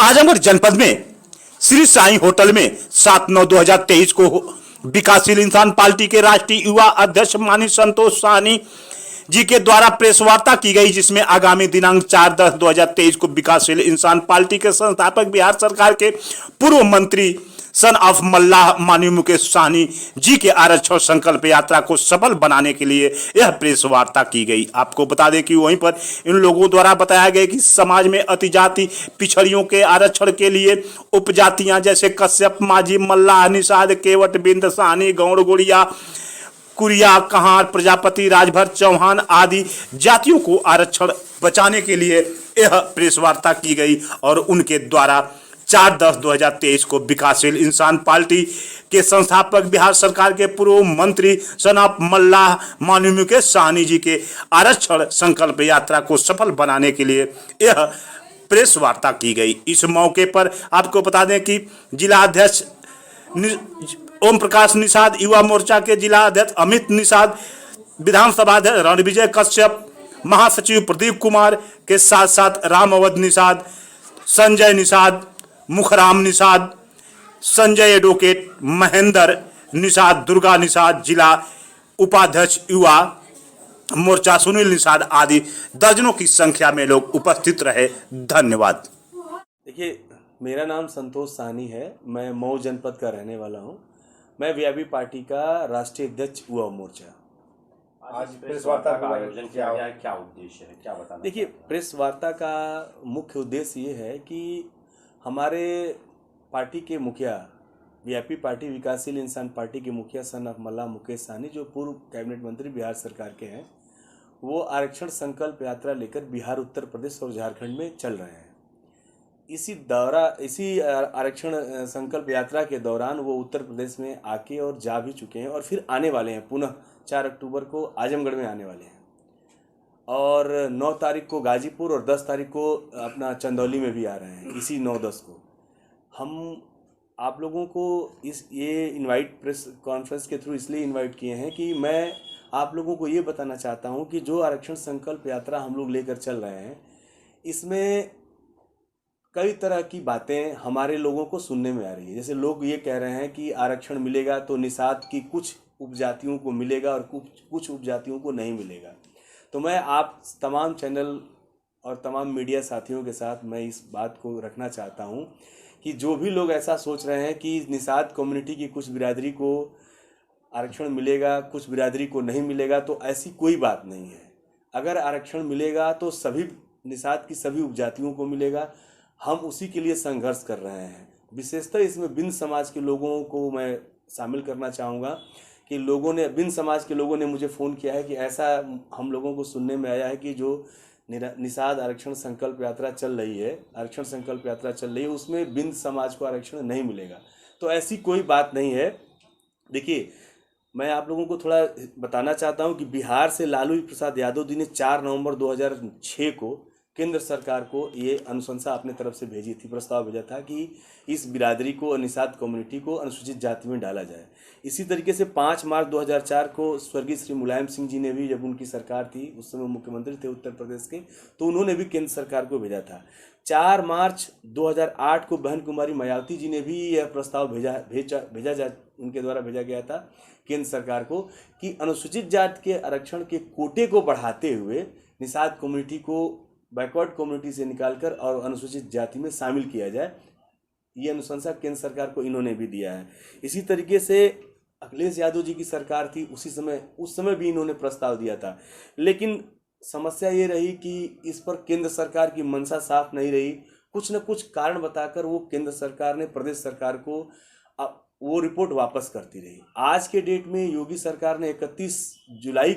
आजमगढ़ जनपद में श्री साईं होटल में 7/9/2023 को विकासशील इंसान पार्टी के राष्ट्रीय युवा अध्यक्ष माननीय संतोष साहनी जी के द्वारा प्रेस वार्ता की गई, जिसमें आगामी दिनांक 4/10/2023 को विकासशील इंसान पार्टी के संस्थापक बिहार सरकार के पूर्व मंत्री सन ऑफ मल्लाह माननीय मुकेश सहनी जी के आरक्षण संकल्प यात्रा को सफल बनाने के लिए यह प्रेस वार्ता की गई। आपको बता दें कि वहीं पर इन लोगों द्वारा बताया गया कि समाज में अतिजाति पिछड़ियों के आरक्षण के लिए उपजातियां जैसे कश्यप, माझी, मल्लाह, निषाद, केवट, बिंद, सहनी, गौड़, गुड़िया, कुरिया, कहार, प्रजापति, राजभर, चौहान आदि जातियों को आरक्षण बचाने के लिए यह प्रेस वार्ता की गई और उनके द्वारा 4/10/2023 को विकासशील इंसान पार्टी के संस्थापक बिहार सरकार के पूर्व मंत्री सन ऑफ मल्लाह माननीय मुकेश सहनी जी के आरक्षण संकल्प यात्रा को सफल बनाने के लिए यह प्रेस वार्ता की गई। इस मौके पर आपको बता दें कि जिला अध्यक्ष ओम प्रकाश निषाद, युवा मोर्चा के जिला अध्यक्ष अमित निषाद, विधानसभा अध्यक्ष रणविजय कश्यप, महासचिव प्रदीप कुमार के साथ साथ राम अवध निषाद, संजय निषाद, मुखराम निषाद, संजय एडवोकेट, महेंद्र निषाद, दुर्गा निषाद, जिला उपाध्यक्ष युवा मोर्चा सुनील निषाद आदि दर्जनों की संख्या में लोग उपस्थित रहे। धन्यवाद। देखिए, मेरा नाम संतोष साहनी है। मैं मऊ जनपद का रहने वाला हूँ। मैं वीआईपी पार्टी का राष्ट्रीय अध्यक्ष युवा मोर्चा। आज प्रेस वार्ता का आयोजन किया गया है, क्या उद्देश्य है, क्या बताना? देखिए, प्रेस वार्ता का मुख्य उद्देश्य ये है कि हमारे पार्टी के मुखिया, वीआईपी पार्टी विकासशील इंसान पार्टी के मुखिया सन ऑफ मल्लाह मुकेश सहनी, जो पूर्व कैबिनेट मंत्री बिहार सरकार के हैं, वो आरक्षण संकल्प यात्रा लेकर बिहार, उत्तर प्रदेश और झारखंड में चल रहे हैं। इसी आरक्षण संकल्प यात्रा के दौरान वो उत्तर प्रदेश में आके और जा भी चुके हैं और फिर आने वाले हैं। पुनः 4 अक्टूबर को आजमगढ़ में आने वाले हैं और 9 तारीख को गाजीपुर और 10 तारीख को अपना चंदौली में भी आ रहे हैं। इसी 9-10 को हम आप लोगों को ये इनवाइट प्रेस कॉन्फ्रेंस के थ्रू इसलिए इनवाइट किए हैं कि मैं आप लोगों को ये बताना चाहता हूँ कि जो आरक्षण संकल्प यात्रा हम लोग लेकर चल रहे हैं, इसमें कई तरह की बातें हमारे लोगों को सुनने में आ रही है। जैसे लोग ये कह रहे हैं कि आरक्षण मिलेगा तो निषाद की कुछ उपजातियों को मिलेगा और कुछ उपजातियों को नहीं मिलेगा। तो मैं आप तमाम चैनल और तमाम मीडिया साथियों के साथ मैं इस बात को रखना चाहता हूं कि जो भी लोग ऐसा सोच रहे हैं कि निषाद कम्युनिटी की कुछ बिरादरी को आरक्षण मिलेगा, कुछ बिरादरी को नहीं मिलेगा, तो ऐसी कोई बात नहीं है। अगर आरक्षण मिलेगा तो सभी निषाद की सभी उपजातियों को मिलेगा। हम उसी के लिए संघर्ष कर रहे हैं। विशेषतः इसमें बिंद समाज के लोगों को मैं शामिल करना चाहूँगा कि बिंद समाज के लोगों ने मुझे फ़ोन किया है कि ऐसा हम लोगों को सुनने में आया है कि जो निषाद आरक्षण संकल्प यात्रा चल रही है, उसमें बिंद समाज को आरक्षण नहीं मिलेगा। तो ऐसी कोई बात नहीं है। देखिए, मैं आप लोगों को थोड़ा बताना चाहता हूं कि बिहार से लालू प्रसाद यादव जी ने 4 नवंबर 2006 को केंद्र सरकार को ये अनुशंसा अपने तरफ से भेजी थी, प्रस्ताव भेजा था कि इस बिरादरी को, निषाद कम्युनिटी को अनुसूचित जाति में डाला जाए। इसी तरीके से 5 मार्च 2004 को स्वर्गीय श्री मुलायम सिंह जी ने भी, जब उनकी सरकार थी, उस समय मुख्यमंत्री थे उत्तर प्रदेश के, तो उन्होंने भी केंद्र सरकार को भेजा था। 4 मार्च 2008 को बहन कुमारी मायावती जी ने भी यह प्रस्ताव उनके द्वारा भेजा गया था केंद्र सरकार को कि अनुसूचित जाति के आरक्षण के कोटे को बढ़ाते हुए निषाद कम्युनिटी को बैकवर्ड कम्युनिटी से निकालकर और अनुसूचित जाति में शामिल किया जाए। ये अनुशंसा केंद्र सरकार को इन्होंने भी दिया है। इसी तरीके से अखिलेश यादव जी की सरकार थी, उस समय भी इन्होंने प्रस्ताव दिया था। लेकिन समस्या ये रही कि इस पर केंद्र सरकार की मंशा साफ नहीं रही। कुछ न कुछ कारण बताकर वो केंद्र सरकार ने प्रदेश सरकार को वो रिपोर्ट वापस करती रही। आज के डेट में योगी सरकार ने 31 जुलाई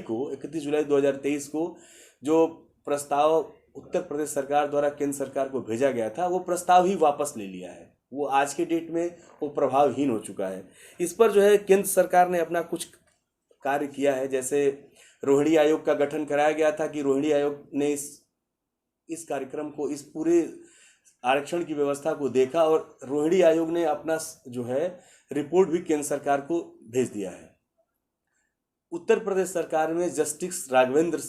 2023 को जो प्रस्ताव उत्तर प्रदेश सरकार द्वारा केंद्र सरकार को भेजा गया था, वो प्रस्ताव ही वापस ले लिया है। वो आज के डेट में वो प्रभावहीन हो चुका है। इस पर जो है केंद्र सरकार ने अपना कुछ कार्य किया है। जैसे रोहिणी आयोग का गठन कराया गया था कि रोहिणी आयोग ने इस कार्यक्रम को, इस पूरे आरक्षण की व्यवस्था को देखा और रोहिणी आयोग ने अपना जो है रिपोर्ट भी केंद्र सरकार को भेज दिया है। उत्तर प्रदेश सरकार में जस्टिस राघवेंद्र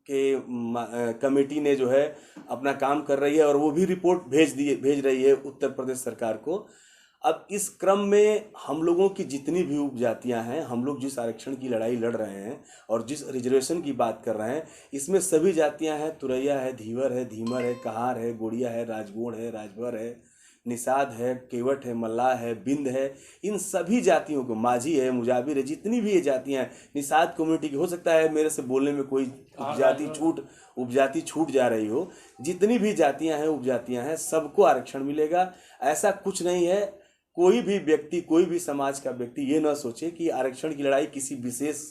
के कमेटी ने जो है अपना काम कर रही है और वो भी रिपोर्ट भेज रही है उत्तर प्रदेश सरकार को। अब इस क्रम में हम लोगों की जितनी भी उपजातियां हैं, हम लोग जिस आरक्षण की लड़ाई लड़ रहे हैं और जिस रिजर्वेशन की बात कर रहे हैं, इसमें सभी जातियां हैं। तुरैया है, धीवर है, धीमर है, कहार है, गोड़िया है, राजगोड़ है, राजभर है, निषाद है, केवट है, मल्लाह है, बिंद है, इन सभी जातियों को, माझी है, मुजाबिर है, जितनी भी ये जातियां हैं निषाद कम्युनिटी की, हो सकता है मेरे से बोलने में कोई उपजाति छूट जा रही हो, जितनी भी जातियां हैं उपजातियां हैं, सबको आरक्षण मिलेगा। ऐसा कुछ नहीं है, कोई भी व्यक्ति, कोई भी समाज का व्यक्ति ये ना सोचे कि आरक्षण की लड़ाई किसी विशेष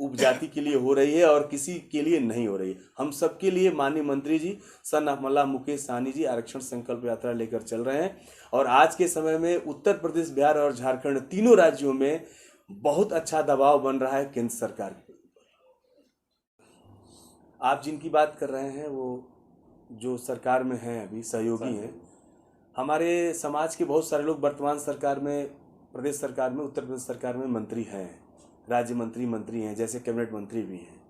उपजाति के लिए हो रही है और किसी के लिए नहीं हो रही है। हम सबके लिए माननीय मंत्री जी सन ऑफ मल्लाह मुकेश सहनी जी आरक्षण संकल्प यात्रा लेकर चल रहे हैं और आज के समय में उत्तर प्रदेश, बिहार और झारखंड तीनों राज्यों में बहुत अच्छा दबाव बन रहा है केंद्र सरकार के ऊपर। आप जिनकी बात कर रहे हैं वो जो सरकार में हैं, अभी सहयोगी हैं, हमारे समाज के बहुत सारे लोग वर्तमान सरकार में, प्रदेश सरकार में, उत्तर प्रदेश सरकार में मंत्री हैं, राज्य मंत्री हैं, जैसे कैबिनेट मंत्री भी हैं।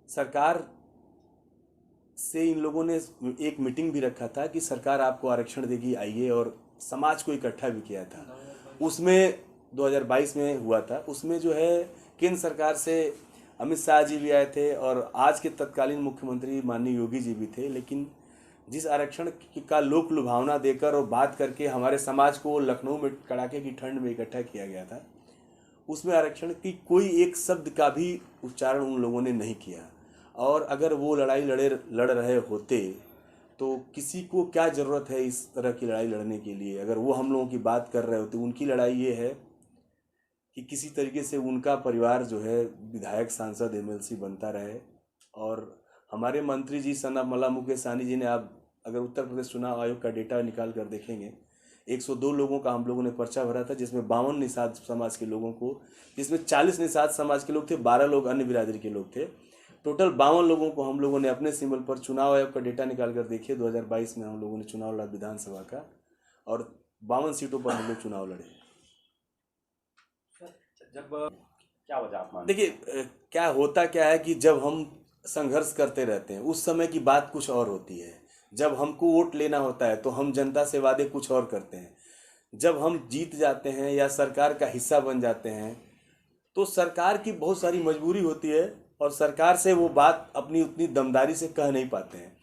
सरकार से इन लोगों ने एक मीटिंग भी रखा था कि सरकार आपको आरक्षण देगी, आइए, और समाज को इकट्ठा भी किया था। उसमें 2022 में हुआ था। उसमें जो है केंद्र सरकार से अमित शाह जी भी आए थे और आज के तत्कालीन मुख्यमंत्री माननीय योगी जी भी थे। लेकिन जिस आरक्षण का लोक लुभावना देकर और बात करके हमारे समाज को लखनऊ में कड़ाके की ठंड में इकट्ठा किया गया था, उसमें आरक्षण की कोई एक शब्द का भी उच्चारण उन लोगों ने नहीं किया। और अगर वो लड़ाई लड़ रहे होते तो किसी को क्या ज़रूरत है इस तरह की लड़ाई लड़ने के लिए। अगर वो हम लोगों की बात कर रहे होते, उनकी लड़ाई ये है कि किसी तरीके से उनका परिवार जो है विधायक, सांसद, एमएलसी बनता रहे। और हमारे मंत्री जी सन ऑफ मल्लाह मुकेश सहनी जी ने, आप अगर उत्तर प्रदेश चुनाव आयोग का डेटा निकाल कर देखेंगे, 102 लोगों का हम लोगों ने पर्चा भरा था, जिसमें 52 निषाद समाज के लोगों को, जिसमें 40 निषाद समाज के लोग थे, 12 लोग अन्य बिरादरी के लोग थे। टोटल 52 लोगों को हम लोगों ने अपने सिंबल पर, चुनाव आयोग का डेटा निकाल कर देखिए, 2022 में हम लोगों ने चुनाव लड़ा विधानसभा का और 52 सीटों पर हम लोग चुनाव लड़े। जब क्या वजह आप मानते? देखिए, क्या होता क्या है कि जब हम संघर्ष करते रहते हैं उस समय की बात कुछ और होती है। जब हमको वोट लेना होता है तो हम जनता से वादे कुछ और करते हैं। जब हम जीत जाते हैं या सरकार का हिस्सा बन जाते हैं तो सरकार की बहुत सारी मजबूरी होती है और सरकार से वो बात अपनी उतनी दमदारी से कह नहीं पाते हैं।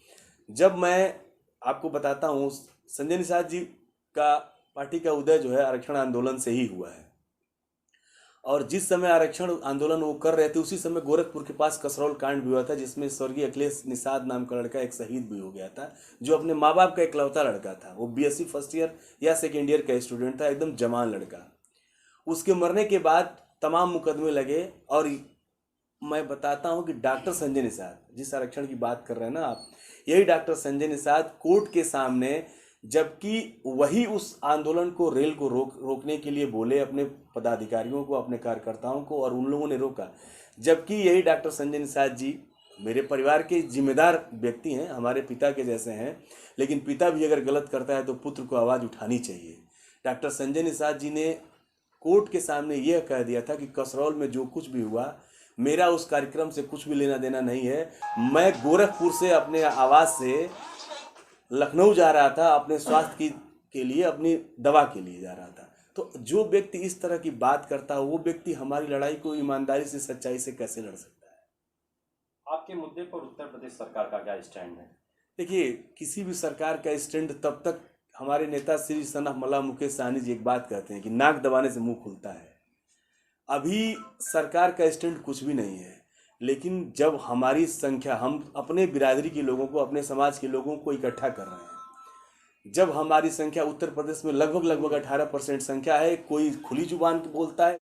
जब मैं आपको बताता हूँ, संजय निषाद जी का पार्टी का उदय जो है आरक्षण आंदोलन से ही हुआ है और जिस समय आरक्षण आंदोलन वो कर रहे थे उसी समय गोरखपुर के पास कसरौल कांड भी हुआ था, जिसमें स्वर्गीय अखिलेश निषाद नाम का लड़का एक शहीद भी हो गया था, जो अपने माँ बाप का इकलौता लड़का था। वो बीएससी फर्स्ट ईयर या सेकेंड ईयर का स्टूडेंट था, एकदम जवान लड़का। उसके मरने के बाद तमाम मुकदमे लगे और मैं बताता हूँ कि डॉक्टर संजय निषाद, जिस आरक्षण की बात कर रहे हैं ना आप, यही डॉक्टर संजय निषाद कोर्ट के सामने, जबकि वही उस आंदोलन को, रेल को रोकने के लिए बोले अपने पदाधिकारियों को, अपने कार्यकर्ताओं को, और उन लोगों ने रोका। जबकि यही डॉक्टर संजय निषाद जी मेरे परिवार के जिम्मेदार व्यक्ति हैं, हमारे पिता के जैसे हैं, लेकिन पिता भी अगर गलत करता है तो पुत्र को आवाज़ उठानी चाहिए। डॉक्टर संजय निषाद जी ने कोर्ट के सामने यह कह दिया था कि कसरौल में जो कुछ भी हुआ, मेरा उस कार्यक्रम से कुछ भी लेना देना नहीं है। मैं गोरखपुर से अपने आवास से लखनऊ जा रहा था, अपने स्वास्थ्य के लिए, अपनी दवा के लिए जा रहा था। तो जो व्यक्ति इस तरह की बात करता है वो व्यक्ति हमारी लड़ाई को ईमानदारी से, सच्चाई से कैसे लड़ सकता है? आपके मुद्दे पर उत्तर प्रदेश सरकार का क्या स्टैंड है? देखिए, किसी भी सरकार का स्टैंड तब तक, हमारे नेता श्री सन ऑफ मल्लाह मुकेश सहनी जी एक बात कहते हैं कि नाक दबाने से मुंह खुलता है। अभी सरकार का स्टैंड कुछ भी नहीं है, लेकिन जब हमारी संख्या, हम अपने बिरादरी के लोगों को, अपने समाज के लोगों को इकट्ठा कर रहे हैं, जब हमारी संख्या उत्तर प्रदेश में लगभग 18% संख्या है, कोई खुली जुबान बोलता है,